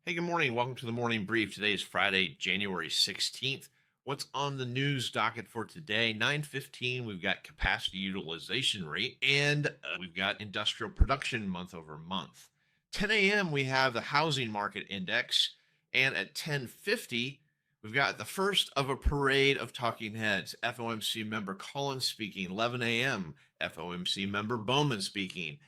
Hey, good morning. Welcome to the morning brief. Today is Friday, January 16th. What's on the news docket for today? 9:15, we've got capacity utilization rate and we've got industrial production month over month. 10 a.m., we have the housing market index. And at 10:50, we've got the first of a parade of talking heads. FOMC member Collins speaking. 11 a.m., FOMC member Bowman speaking.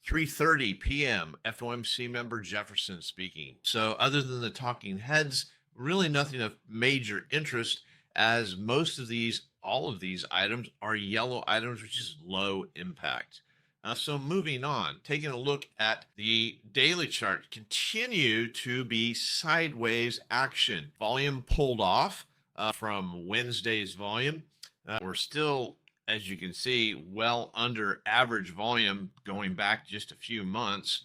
3:30 p.m. FOMC member Jefferson speaking. So other than the talking heads, really nothing of major interest, as all of these items are yellow items, which is low impact. So moving on, taking a look at the daily chart, continue to be sideways action. Volume pulled off from Wednesday's volume. We're still, as you can see, well under average volume going back just a few months.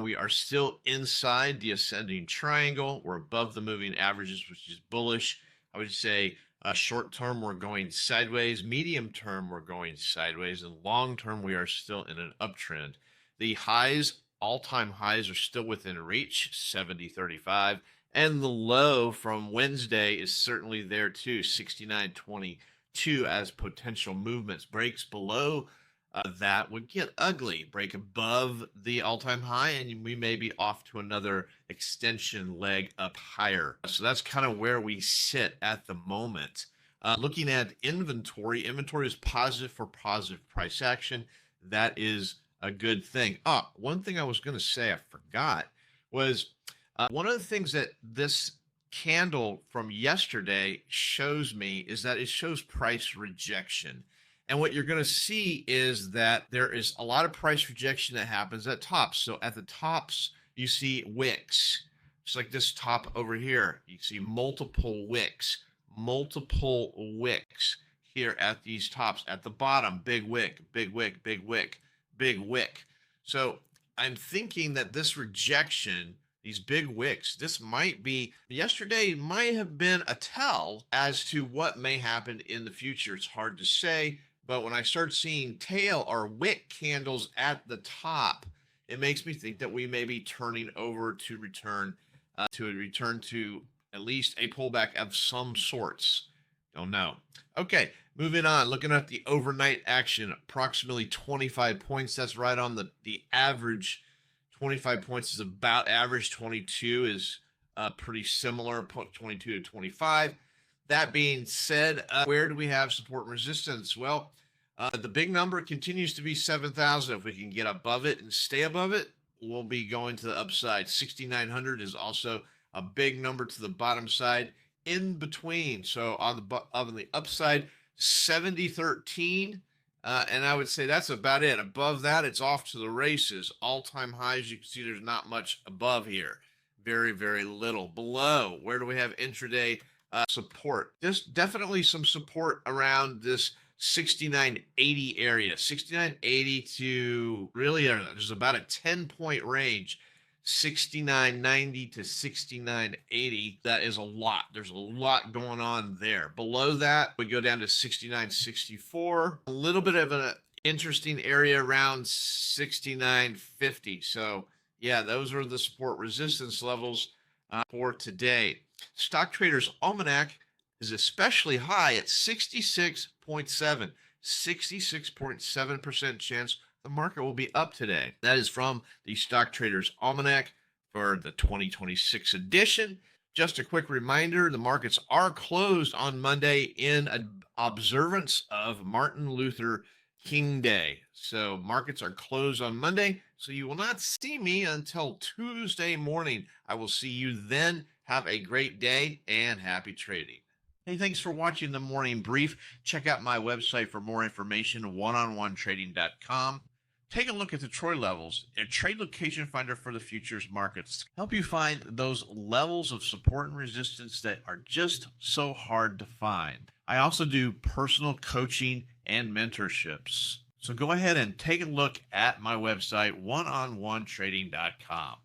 We are still inside the ascending triangle. We're above the moving averages, which is bullish. I would say short term, we're going sideways. Medium term, we're going sideways. And long term, we are still in an uptrend. The highs, all-time highs, are still within reach, 70.35. And the low from Wednesday is certainly there too, 69.22, as potential movements. Breaks below that would get ugly. Break above the all-time high, and we may be off to another extension leg up higher. So that's kind of where we sit at the moment. Looking at inventory is positive for positive price action. That is a good thing. One thing I was going to say I forgot was one of the things that this candle from yesterday shows me is that it shows price rejection. And what you're going to see is that there is a lot of price rejection that happens at tops. So at the tops, you see wicks. Just like this top over here, you see multiple wicks here at these tops. At the bottom, big wick, big wick, big wick, big wick. So I'm thinking that this rejection, these big wicks, yesterday might have been a tell as to what may happen in the future. It's hard to say. But when I start seeing tail or wick candles at the top, it makes me think that we may be turning over to return to at least a pullback of some sorts. Don't know. Okay, moving on. Looking at the overnight action, approximately 25 points. That's right on the average. 25 points is about average. 22 is pretty similar. 22 to 25. That being said, where do we have support and resistance? Well, the big number continues to be 7,000. If we can get above it and stay above it, we'll be going to the upside. 6,900 is also a big number to the bottom side. In between, so on the upside, 70.13, and I would say that's about it. Above that, it's off to the races. All-time highs, you can see there's not much above here. Very, very little. Below, where do we have intraday support? There's definitely some support around this 69.80 area. 69.80 to really, there's about a 10-point range. 69.90 to 69.80. That is a lot. There's a lot going on there. Below that, we go down to 69.64. A little bit of an interesting area around 69.50. So yeah, those are the support resistance levels for today. Stock Trader's Almanac is especially high at 66.7. 66.7% chance the market will be up today. That is from the Stock Trader's Almanac for the 2026 edition. Just a quick reminder, the markets are closed on Monday in observance of Martin Luther King Day. So markets are closed on Monday, so you will not see me until Tuesday morning. I will see you then. Have a great day and happy trading. Hey, thanks for watching the morning brief. Check out my website for more information, oneononetrading.com. Take a look at the Troy levels, a trade location finder for the futures markets. Help you find those levels of support and resistance that are just so hard to find. I also do personal coaching and mentorships. So go ahead and take a look at my website, oneononetrading.com.